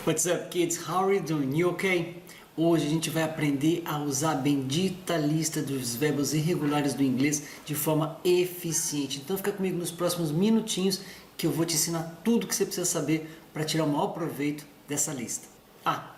What's up, kids? How are you doing? You okay? Hoje a gente vai aprender a usar a bendita lista dos verbos irregulares do inglês de forma eficiente. Então fica comigo nos próximos minutinhos que eu vou te ensinar tudo que você precisa saber para tirar o maior proveito dessa lista.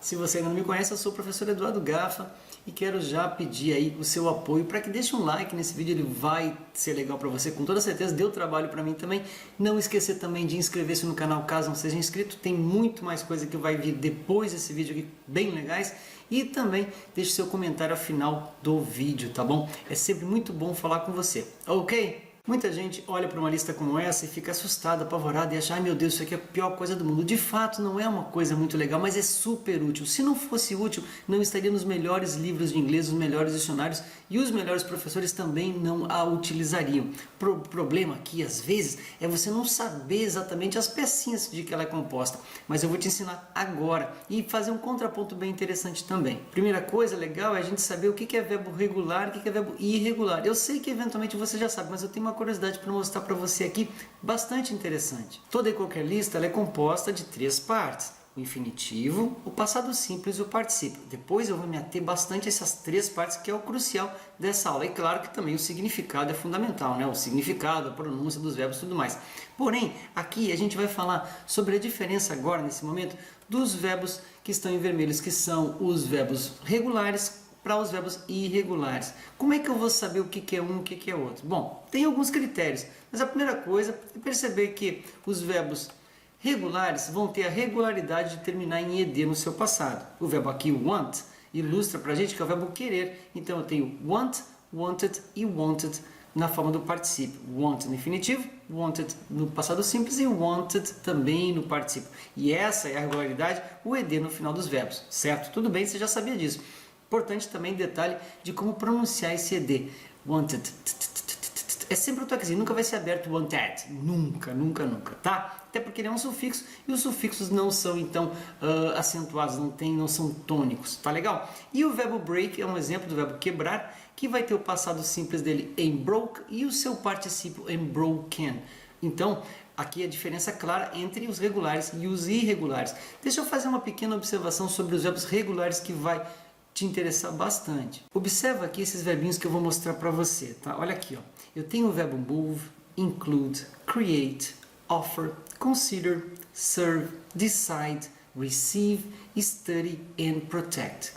Se você ainda não me conhece, eu sou o professor Eduardo Gaffa e quero já pedir aí o seu apoio para que deixe um like nesse vídeo, ele vai ser legal para você, com toda certeza, deu trabalho para mim também. Não esquecer também de inscrever-se no canal caso não seja inscrito, tem muito mais coisa que vai vir depois desse vídeo aqui, bem legais. E também deixe seu comentário ao final do vídeo, tá bom? É sempre muito bom falar com você, ok? Muita gente olha para uma lista como essa e fica assustada, apavorada e acha, ai meu Deus, isso aqui é a pior coisa do mundo. De fato, não é uma coisa muito legal, mas é super útil. Se não fosse útil, não estaria nos melhores livros de inglês, os melhores dicionários, e os melhores professores também não a utilizariam. O problema aqui, às vezes, é você não saber exatamente as pecinhas de que ela é composta. Mas eu vou te ensinar agora e fazer um contraponto bem interessante também. Primeira coisa legal é a gente saber o que é verbo regular e o que é verbo irregular. Eu sei que eventualmente você já sabe, mas eu tenho uma curiosidade para mostrar para você aqui, bastante interessante. Toda e qualquer lista ela é composta de três partes: o infinitivo, o passado simples e o particípio. Depois eu vou me ater bastante a essas três partes, que é o crucial dessa aula. E claro que também o significado é fundamental, né? O significado, a pronúncia dos verbos e tudo mais. Porém, aqui a gente vai falar sobre a diferença agora, nesse momento, dos verbos que estão em vermelhos, que são os verbos regulares para os verbos irregulares. Como é que eu vou saber o que é um e o que é outro? Bom, tem alguns critérios, mas a primeira coisa é perceber que os verbos regulares vão ter a regularidade de terminar em ed no seu passado. O verbo aqui, want, ilustra para a gente que é o verbo querer. Então eu tenho want, wanted e wanted na forma do particípio. Want no infinitivo, wanted no passado simples e wanted também no particípio. E essa é a regularidade, o ed no final dos verbos, certo? Tudo bem, você já sabia disso. Importante também detalhe de como pronunciar esse ed. Wanted. É sempre o toquezinho, nunca vai ser aberto wanted. Nunca, nunca, nunca, tá? Até porque ele é um sufixo e os sufixos não são então acentuados, não são tônicos, tá legal? E o verbo break é um exemplo do verbo quebrar, que vai ter o passado simples dele em broke e o seu particípio em broken. Então, aqui a diferença clara entre os regulares e os irregulares. Deixa eu fazer uma pequena observação sobre os verbos regulares que vai te interessar bastante. Observa aqui esses verbinhos que eu vou mostrar para você, tá? Olha aqui, ó. Eu tenho o verbo move, include, create, offer, consider, serve, decide, receive, study and protect.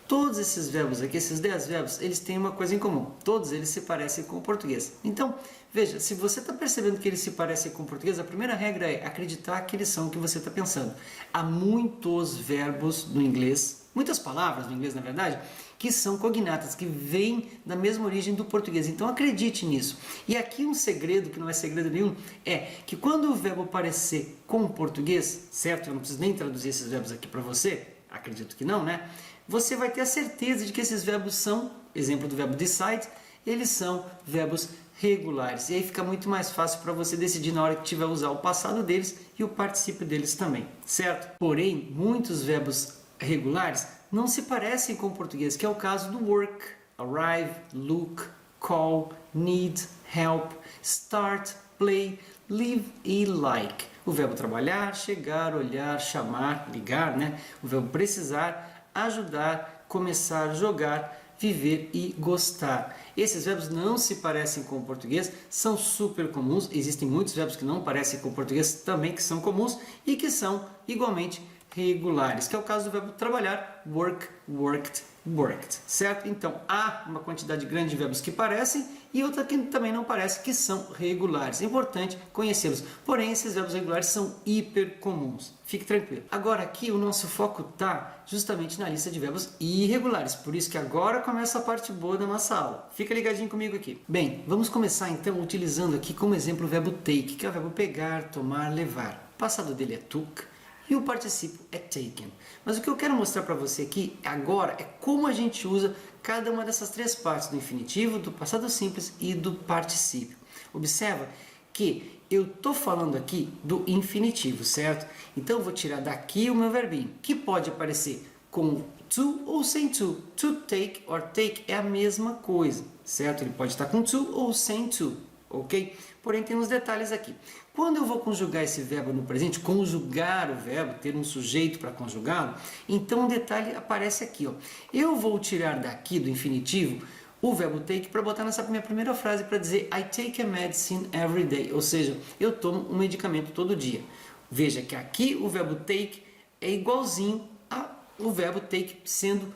Todos esses verbos aqui, esses 10 verbos, eles têm uma coisa em comum. Todos eles se parecem com o português. Então, veja, se você está percebendo que eles se parecem com o português, a primeira regra é acreditar que eles são o que você está pensando. Há muitos verbos no inglês, muitas palavras no inglês, na verdade, que são cognatas, que vêm da mesma origem do português. Então acredite nisso. E aqui um segredo, que não é segredo nenhum, é que quando o verbo parecer com o português, certo? Eu não preciso nem traduzir esses verbos aqui para você, acredito que não, né? Você vai ter a certeza de que esses verbos são, exemplo do verbo decide, eles são verbos regulares. E aí fica muito mais fácil para você decidir na hora que tiver usar o passado deles e o particípio deles também, certo? Porém, muitos verbos regulares não se parecem com o português, que é o caso do work, arrive, look, call, need, help, start, play, live e like. O verbo trabalhar, chegar, olhar, chamar, ligar, né? O verbo precisar, ajudar, começar, jogar, viver e gostar. Esses verbos não se parecem com o português, são super comuns. Existem muitos verbos que não parecem com o português também, que são comuns e que são igualmente regulares, que é o caso do verbo trabalhar, work, worked, worked, certo? Então, há uma quantidade grande de verbos que parecem e outra que também não parece, que são regulares. É importante conhecê-los. Porém, esses verbos regulares são hiper comuns. Fique tranquilo. Agora aqui o nosso foco está justamente na lista de verbos irregulares. Por isso que agora começa a parte boa da nossa aula. Fica ligadinho comigo aqui. Bem, vamos começar então utilizando aqui como exemplo o verbo take, que é o verbo pegar, tomar, levar. O passado dele é took e o particípio é taken. Mas o que eu quero mostrar para você aqui agora é como a gente usa cada uma dessas três partes, do infinitivo, do passado simples e do particípio. Observa que eu estou falando aqui do infinitivo, certo? Então eu vou tirar daqui o meu verbinho, que pode aparecer com to ou sem to. To take or take é a mesma coisa, certo? Ele pode estar com to ou sem to, ok? Porém, tem uns detalhes aqui. Quando eu vou conjugar esse verbo no presente, conjugar o verbo, ter um sujeito para conjugá-lo, então um detalhe aparece aqui. Ó. Eu vou tirar daqui do infinitivo o verbo take para botar nessa minha primeira frase para dizer I take a medicine every day, ou seja, eu tomo um medicamento todo dia. Veja que aqui o verbo take é igualzinho ao verbo take sendo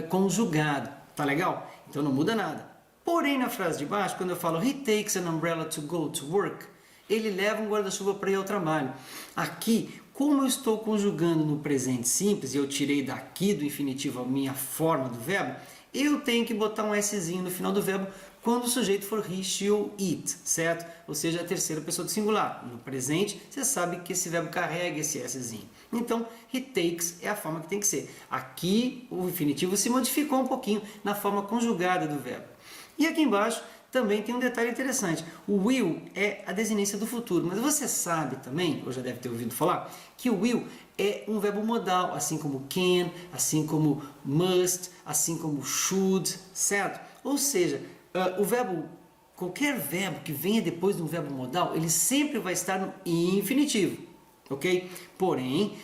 conjugado, tá legal? Então não muda nada. Porém, na frase de baixo, quando eu falo he takes an umbrella to go to work, ele leva um guarda-chuva para ir ao trabalho. Aqui, como eu estou conjugando no presente simples, e eu tirei daqui do infinitivo a minha forma do verbo, eu tenho que botar um Szinho no final do verbo quando o sujeito for he, she ou it, certo? Ou seja, a terceira pessoa do singular. No presente, você sabe que esse verbo carrega esse Szinho. Então, he takes é a forma que tem que ser. Aqui, o infinitivo se modificou um pouquinho na forma conjugada do verbo. E aqui embaixo também tem um detalhe interessante. O will é a desinência do futuro, mas você sabe também, ou já deve ter ouvido falar, que o will é um verbo modal, assim como can, assim como must, assim como should, certo? Ou seja, o verbo, qualquer verbo que venha depois de um verbo modal, ele sempre vai estar no infinitivo, ok? Porém,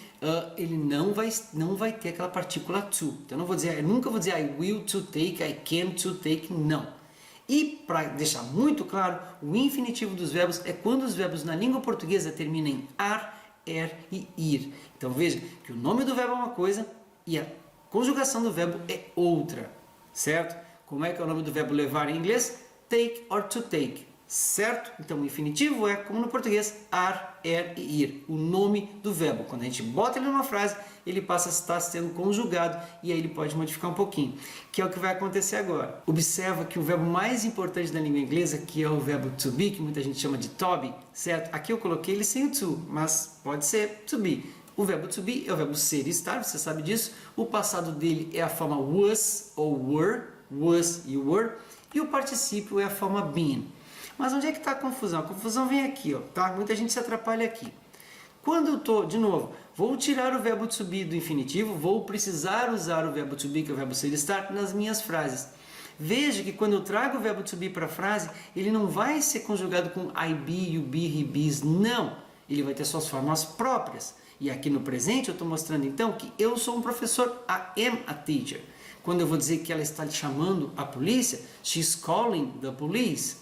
ele não vai ter aquela partícula to. Então eu nunca vou dizer I will to take, I can to take, não. E para deixar muito claro, o infinitivo dos verbos é quando os verbos na língua portuguesa terminam em ar, e ir. Então veja que o nome do verbo é uma coisa e a conjugação do verbo é outra, certo? Como é que é o nome do verbo levar em inglês? Take or to take, certo? Então o infinitivo é, como no português, ar, e ir. O nome do verbo. Quando a gente bota ele numa frase, ele passa a estar sendo conjugado e aí ele pode modificar um pouquinho, que é o que vai acontecer agora. Observa que o verbo mais importante da língua inglesa, que é o verbo to be, que muita gente chama de to be, certo? Aqui eu coloquei ele sem o to, mas pode ser to be. O verbo to be é o verbo ser e estar, você sabe disso. O passado dele é a forma was ou were, was e were, e o particípio é a forma been. Mas onde é que está a confusão? A confusão vem aqui, ó, tá? Muita gente se atrapalha aqui. Quando eu estou, de novo, vou tirar o verbo to be do infinitivo, vou precisar usar o verbo to be, que é o verbo ser e estar, nas minhas frases. Veja que quando eu trago o verbo to be para a frase, ele não vai ser conjugado com I be, you be, he be's, não. Ele vai ter suas formas próprias. E aqui no presente eu estou mostrando então que eu sou um professor, I am a teacher. Quando eu vou dizer que ela está chamando a polícia, she's calling the police.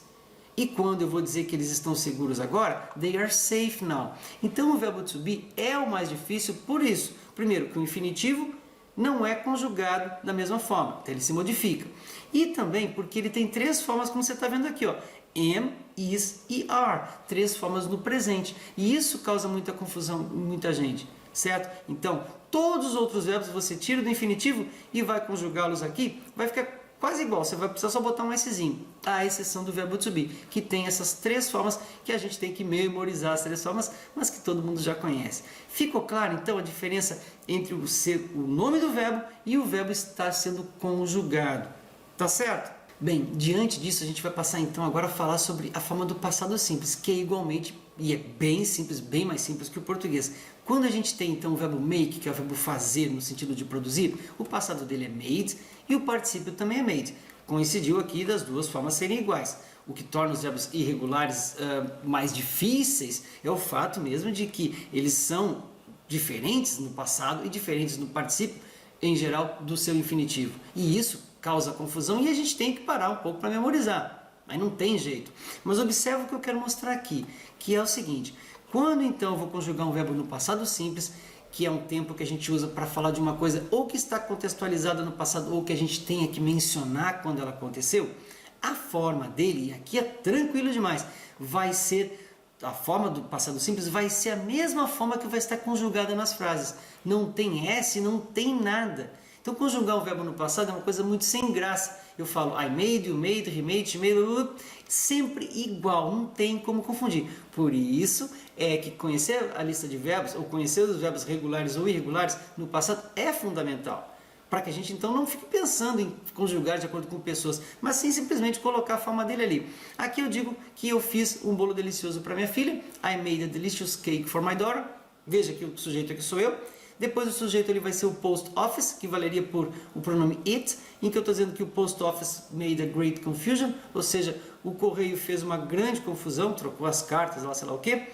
E quando eu vou dizer que eles estão seguros agora, they are safe now. Então o verbo to be é o mais difícil por isso. Primeiro, que o infinitivo não é conjugado da mesma forma, então ele se modifica. E também porque ele tem três formas, como você está vendo aqui, ó. Am, is e are. Três formas no presente. E isso causa muita confusão em muita gente, certo? Então, todos os outros verbos você tira do infinitivo e vai conjugá-los aqui, vai ficar quase igual, você vai precisar só botar um Szinho, à exceção do verbo to be, que tem essas três formas que a gente tem que memorizar as três formas, mas que todo mundo já conhece. Ficou claro então a diferença entre o nome do verbo e o verbo estar sendo conjugado, tá certo? Bem, diante disso a gente vai passar então agora a falar sobre a forma do passado simples, que é igualmente, e é bem simples, bem mais simples que o português. Quando a gente tem então o verbo make, que é o verbo fazer no sentido de produzir, o passado dele é made e o particípio também é made. Coincidiu aqui das duas formas serem iguais. O que torna os verbos irregulares mais difíceis é o fato mesmo de que eles são diferentes no passado e diferentes no particípio, em geral, do seu infinitivo. E isso causa confusão e a gente tem que parar um pouco para memorizar. Mas não tem jeito. Mas observa o que eu quero mostrar aqui, que é o seguinte. Quando então eu vou conjugar um verbo no passado simples, que é um tempo que a gente usa para falar de uma coisa ou que está contextualizada no passado ou que a gente tenha que mencionar quando ela aconteceu, a forma dele, e aqui é tranquilo demais, vai ser, a forma do passado simples vai ser a mesma forma que vai estar conjugada nas frases. Não tem S, não tem nada. Então conjugar um verbo no passado é uma coisa muito sem graça. Eu falo I made, you made, he made, she made, sempre igual, não tem como confundir. Por isso é que conhecer a lista de verbos, ou conhecer os verbos regulares ou irregulares no passado é fundamental. Para que a gente então não fique pensando em conjugar de acordo com pessoas, mas sim simplesmente colocar a forma dele ali. Aqui eu digo que eu fiz um bolo delicioso para minha filha. I made a delicious cake for my daughter. Veja que o sujeito aqui sou eu. Depois o sujeito ele vai ser o post office, que valeria por o pronome it, em que eu estou dizendo que o post office made a great confusion, ou seja, o correio fez uma grande confusão, trocou as cartas, lá sei lá o que.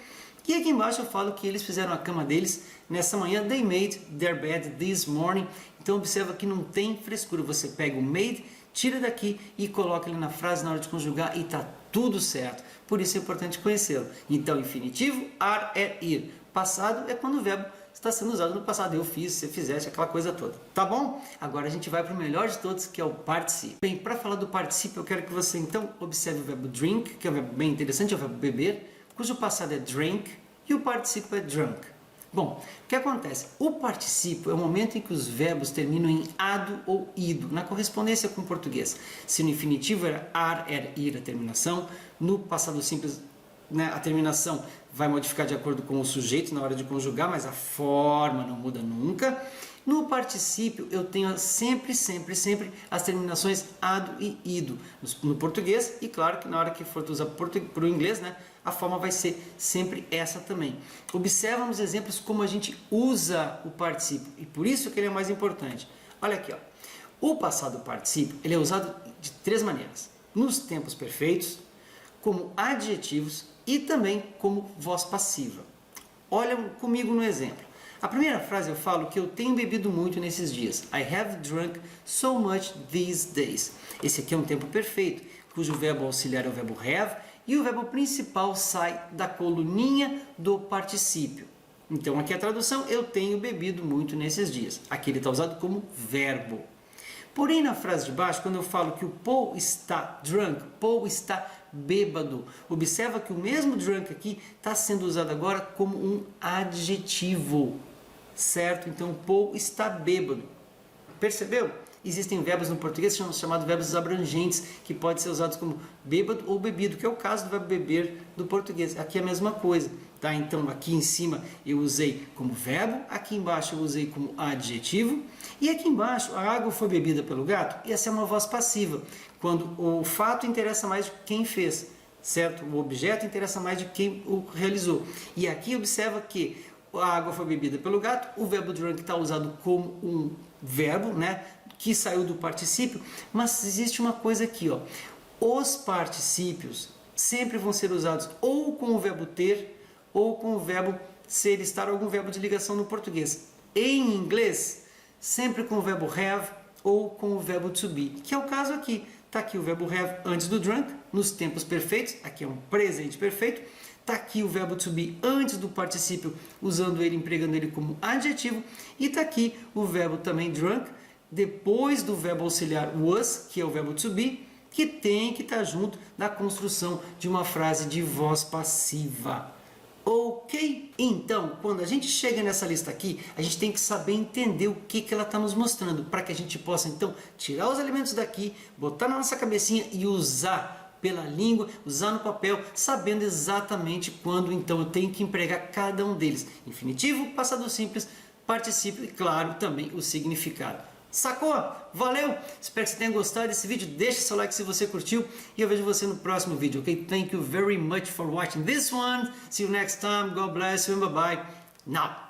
E aqui embaixo eu falo que eles fizeram a cama deles nessa manhã. They made their bed this morning. Então observa que não tem frescura. Você pega o made, tira daqui e coloca ele na frase na hora de conjugar e está tudo certo. Por isso é importante conhecê-lo. Então, infinitivo, are, ir. Passado é quando o verbo está sendo usado no passado. Eu fiz, você fizeste, aquela coisa toda. Tá bom? Agora a gente vai para o melhor de todos, que é o particípio. Bem, para falar do particípio, eu quero que você então observe o verbo drink, que é um verbo bem interessante, é o verbo beber, cujo passado é drink e o particípio é drunk. Bom, o que acontece? O particípio é o momento em que os verbos terminam em ado ou ido, na correspondência com o português. Se no infinitivo era ar, ir a terminação, no passado simples, né, a terminação vai modificar de acordo com o sujeito na hora de conjugar, mas a forma não muda nunca. No particípio eu tenho sempre as terminações ado e ido no português, e claro que na hora que for usar para o inglês, né, a forma vai ser sempre essa também. Observa nos exemplos como a gente usa o particípio, e por isso que ele é mais importante. Olha aqui, ó. O passado particípio ele é usado de 3 maneiras. Nos tempos perfeitos, como adjetivos e também como voz passiva. Olha comigo no exemplo. A primeira frase eu falo que eu tenho bebido muito nesses dias. I have drunk so much these days. Esse aqui é um tempo perfeito, cujo verbo auxiliar é o verbo have e o verbo principal sai da coluninha do particípio. Então aqui a tradução, eu tenho bebido muito nesses dias. Aqui ele está usado como verbo. Porém, na frase de baixo, quando eu falo que o Paul está drunk, Paul está bêbado, observa que o mesmo drunk aqui está sendo usado agora como um adjetivo, certo? Então, Paul está bêbado. Percebeu? Existem verbos no português chamados verbos abrangentes, que podem ser usados como bêbado ou bebido, que é o caso do verbo beber do português. Aqui é a mesma coisa, tá? Então, aqui em cima eu usei como verbo, aqui embaixo eu usei como adjetivo, e aqui embaixo a água foi bebida pelo gato, e essa é uma voz passiva, quando o fato interessa mais de quem fez, certo? O objeto interessa mais de quem o realizou. E aqui observa que a água foi bebida pelo gato, o verbo drunk está usado como um verbo, né, que saiu do particípio, mas existe uma coisa aqui, ó. Os particípios sempre vão ser usados ou com o verbo ter ou com o verbo ser, estar, algum verbo de ligação no português. Em inglês, sempre com o verbo have ou com o verbo to be, que é o caso aqui. Está aqui o verbo have antes do drunk, nos tempos perfeitos, aqui é um presente perfeito. Está aqui o verbo to be antes do particípio, usando ele, empregando ele como adjetivo. E está aqui o verbo também drunk, depois do verbo auxiliar was, que é o verbo to be, que tem que estar junto na construção de uma frase de voz passiva. Ok? Então, quando a gente chega nessa lista aqui, a gente tem que saber entender o que ela está nos mostrando, para que a gente possa, então, tirar os elementos daqui, botar na nossa cabecinha e usar pela língua, usar no papel, sabendo exatamente quando, então, eu tenho que empregar cada um deles. Infinitivo, passado simples, particípio e, claro, também o significado. Sacou? Valeu! Espero que você tenha gostado desse vídeo. Deixa seu like se você curtiu e eu vejo você no próximo vídeo, ok? Thank you very much for watching this one. See you next time. God bless you and bye-bye. Now!